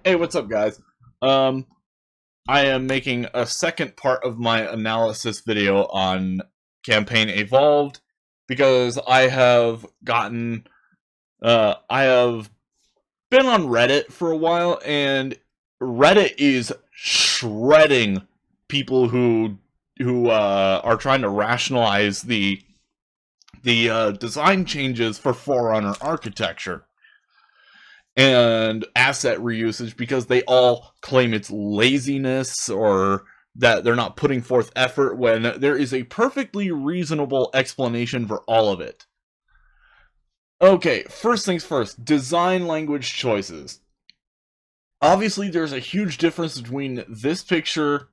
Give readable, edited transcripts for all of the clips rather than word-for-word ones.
Hey, what's up, guys? Um, I am making a second part of my analysis video on Campaign Evolved because I have been on Reddit for a while, and Reddit is shredding people who are trying to rationalize the design changes for Forerunner architecture and asset reusage because they all claim it's laziness or that they're not putting forth effort when there is a perfectly reasonable explanation for all of it. Okay, first things first, design language choices. Obviously, there's a huge difference between this picture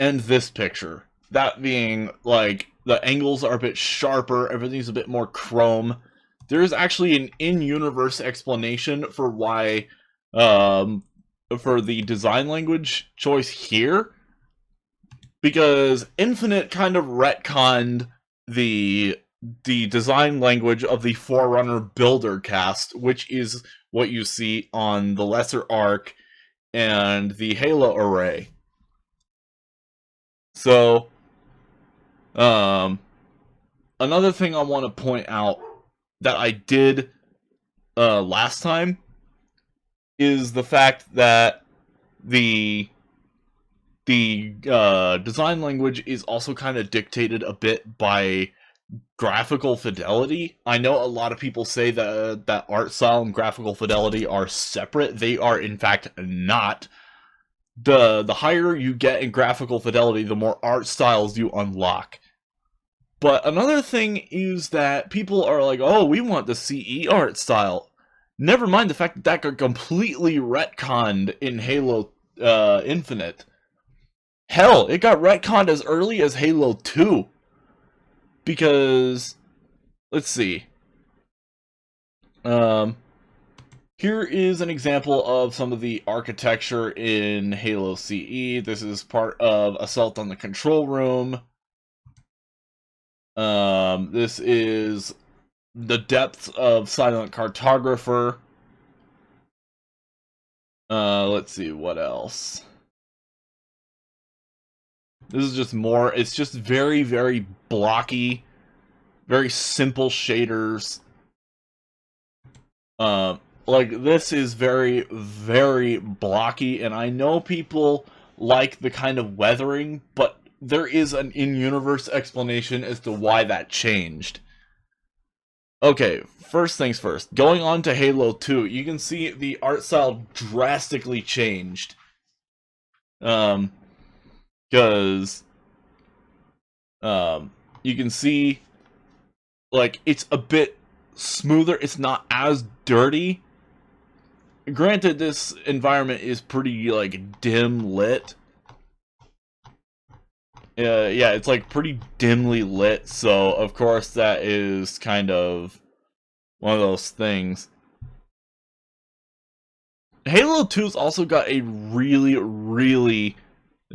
and this picture. That being, like, the angles are a bit sharper, everything's a bit more chrome. There's actually an in-universe explanation for why, um, for the design language choice here, because Infinite kind of retconned the the design language of the Forerunner Builder cast, which is what you see on the Lesser Arc and the Halo array. So, um, another thing I want to point out that I did last time is the fact that the the design language is also kind of dictated a bit by graphical fidelity. I know a lot of people say that art style and graphical fidelity are separate. They are in fact not. The higher you get in graphical fidelity, the more art styles you unlock. But another thing is that people are like, "Oh, we want the CE art style." Never mind the fact that that got completely retconned in Halo Infinite. Hell, it got retconned as early as Halo 2. Because, let's see. Um, Here is an example of some of the architecture in Halo CE. This is part of Assault on the Control Room. This is the depths of Silent Cartographer. Let's see, what else? This is just more, it's just very, very blocky, very simple shaders. Like, this is very, very blocky, and I know people like the kind of weathering, but there is an in-universe explanation as to why that changed. Okay, first things first. Going on to Halo 2, you can see the art style drastically changed. Um, because you can see, like, it's a bit smoother. It's not as dirty. Granted, this environment is pretty, like, dim lit. Yeah, it's, like, pretty dimly lit, so of course that is kind of one of those things. Halo 2's also got a really, really,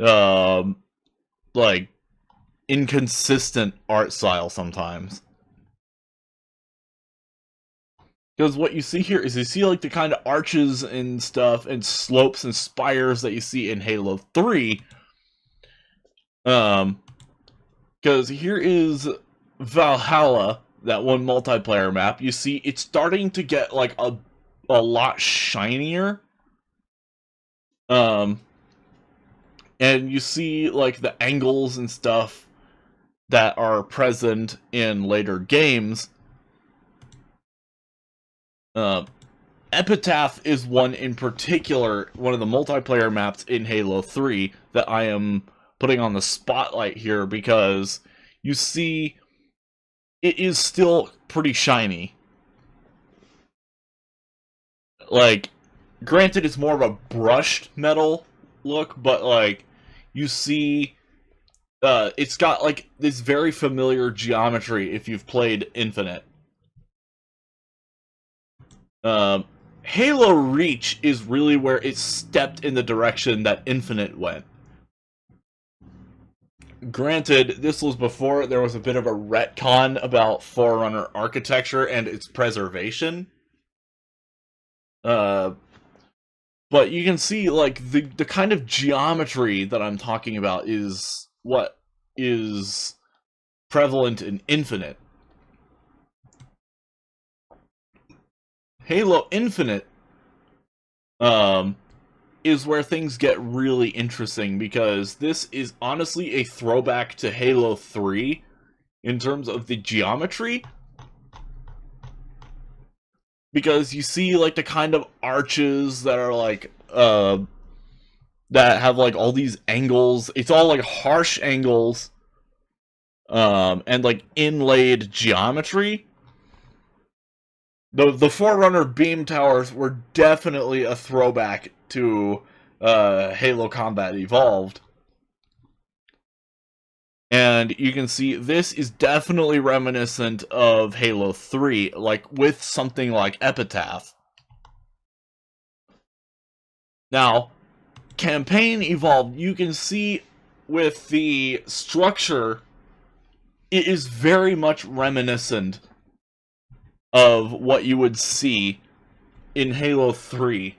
um, like, inconsistent art style sometimes. Because what you see here is you see, like, the kind of arches and stuff and slopes and spires that you see in Halo 3. Because here is Valhalla, that one multiplayer map. You see it's starting to get, like, a lot shinier. Um, and you see, like, the angles and stuff that are present in later games. Uh, Epitaph is one in particular, one of the multiplayer maps in Halo 3 that I am putting on the spotlight here because you see it is still pretty shiny. Like, granted, it's more of a brushed metal look, but, like, you see, it's got, like, this very familiar geometry if you've played Infinite. Um, Halo Reach is really where it stepped in the direction that Infinite went. Granted, this was before there was a bit of a retcon about Forerunner architecture and its preservation. Uh, But you can see, like, the kind of geometry that I'm talking about is what is prevalent in Infinite. Halo Infinite is where things get really interesting, because this is honestly a throwback to Halo 3 in terms of the geometry. Because you see, like, the kind of arches that are, like, that have, like, all these angles. It's all, like, harsh angles, and, like, inlaid geometry. The Forerunner beam towers were definitely a throwback to Halo Combat Evolved. And you can see this is definitely reminiscent of Halo 3, like with something like Epitaph. Now, Campaign Evolved, you can see with the structure, it is very much reminiscent of what you would see in Halo 3.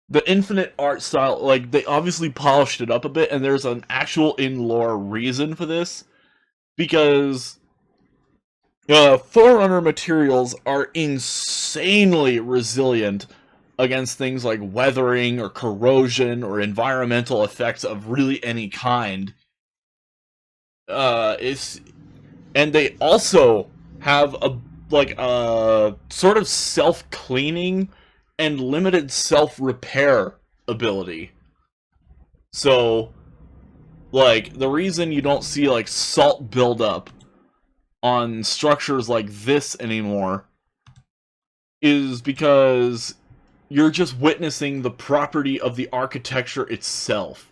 The Infinite art style, like, they obviously polished it up a bit, and there's an actual in-lore reason for this. Because Forerunner materials are insanely resilient against things like weathering or corrosion or environmental effects of really any kind. And they also have a sort of self-cleaning and limited self-repair ability. So, like, the reason you don't see, like, salt buildup on structures like this anymore is because you're just witnessing the property of the architecture itself.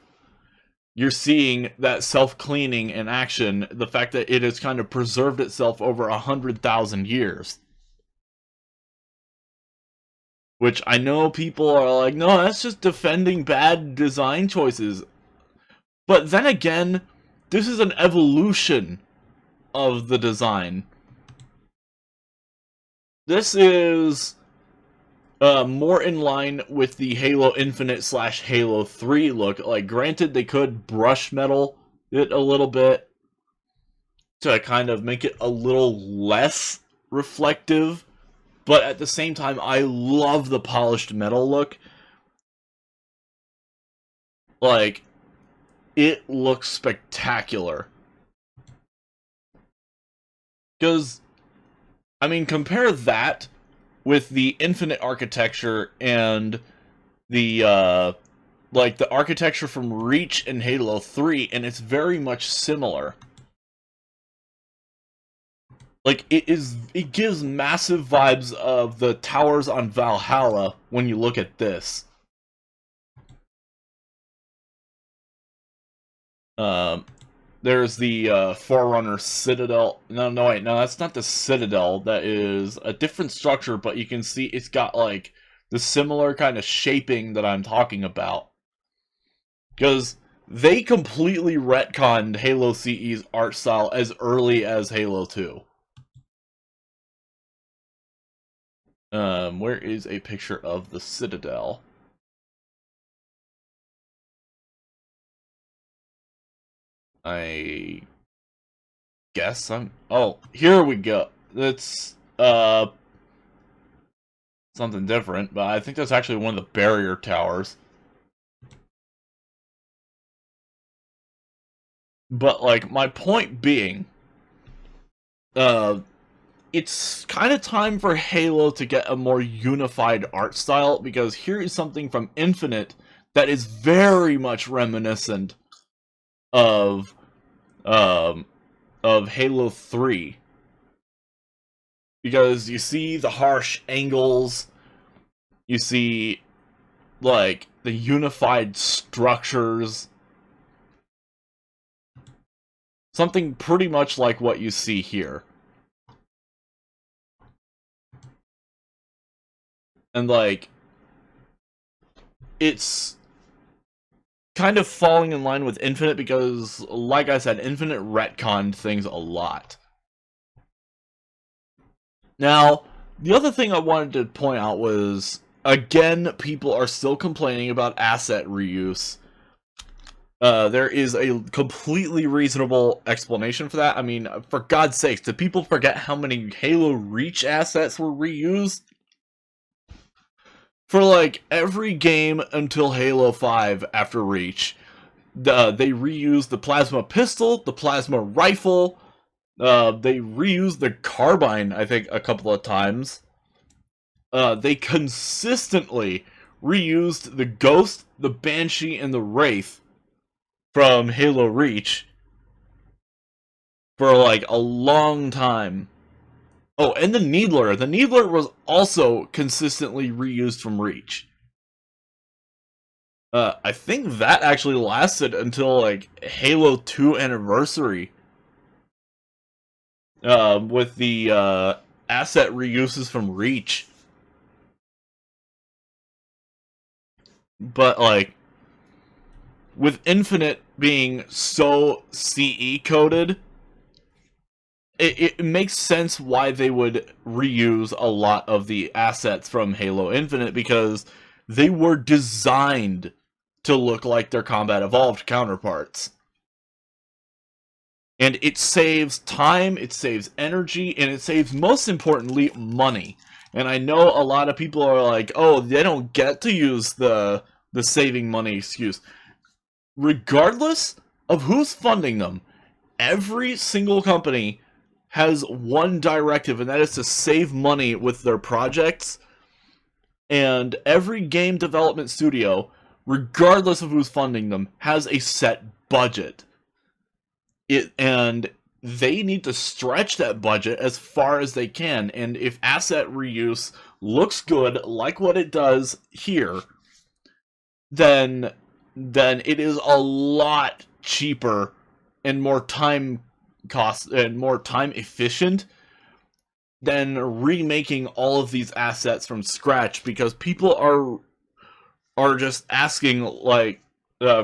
You're seeing that self-cleaning in action, the fact that it has kind of preserved itself over 100,000 years. Which I know people are like, no, that's just defending bad design choices. But then again, this is an evolution of the design. This is more in line with the Halo Infinite / Halo 3 look. Like, granted, they could brush metal it a little bit to kind of make it a little less reflective, but at the same time, I love the polished metal look. Like, it looks spectacular. Because, I mean, compare that with the Infinite architecture and the, like, the architecture from Reach and Halo 3, and it's very much similar. Like, it gives massive vibes of the towers on Valhalla when you look at this. There's the Forerunner Citadel. No, wait, no, that's not the Citadel. That is a different structure, but you can see it's got, like, the similar kind of shaping that I'm talking about. Because they completely retconned Halo CE's art style as early as Halo 2. Where is a picture of the Citadel? I guess I'm... Oh, here we go. That's, something different, but I think that's actually one of the barrier towers. But, like, my point being, it's kind of time for Halo to get a more unified art style, because here is something from Infinite that is very much reminiscent of, of Halo 3. Because you see the harsh angles, you see, like, the unified structures. Something pretty much like what you see here. And, like, it's kind of falling in line with Infinite because, like I said, Infinite retconned things a lot. Now, the other thing I wanted to point out was again, people are still complaining about asset reuse. There is a completely reasonable explanation for that. I mean, for God's sakes, did people forget how many Halo Reach assets were reused? For like every game until Halo 5 after Reach, they reused the plasma pistol, the plasma rifle, they reused the carbine, I think, a couple of times. They consistently reused the Ghost, the Banshee, and the Wraith from Halo Reach for like a long time. Oh, and the Needler. The Needler was also consistently reused from Reach. I think that actually lasted until like Halo 2 Anniversary. With the asset reuses from Reach. But like, with Infinite being so CE coded, it makes sense why they would reuse a lot of the assets from Halo Infinite, because they were designed to look like their Combat Evolved counterparts. And it saves time, it saves energy, and it saves, most importantly, money. And I know a lot of people are like, oh, they don't get to use the saving money excuse. Regardless of who's funding them, every single company has one directive, and that is to save money with their projects. And every game development studio, regardless of who's funding them, has a set budget. And they need to stretch that budget as far as they can. And if asset reuse looks good, like what it does here, then it is a lot cheaper and more time cost and more time efficient than remaking all of these assets from scratch, because people are just asking like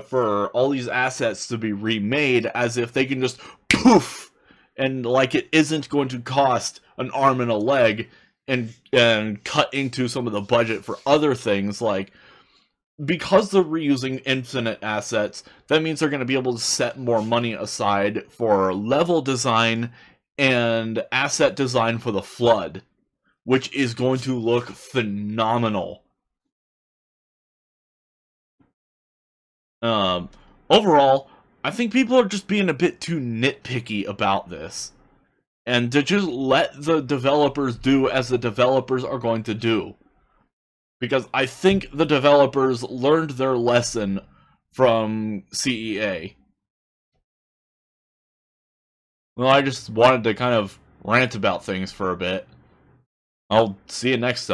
for all these assets to be remade as if they can just poof, and like it isn't going to cost an arm and a leg, and cut into some of the budget for other things. Like, because they're reusing infinite assets, that means they're going to be able to set more money aside for level design and asset design for the Flood, which is going to look phenomenal. Um, Overall, I think people are just being a bit too nitpicky about this, and to just let the developers do as the developers are going to do. Because I think the developers learned their lesson from CEA. Well, I just wanted to kind of rant about things for a bit. I'll see you next time.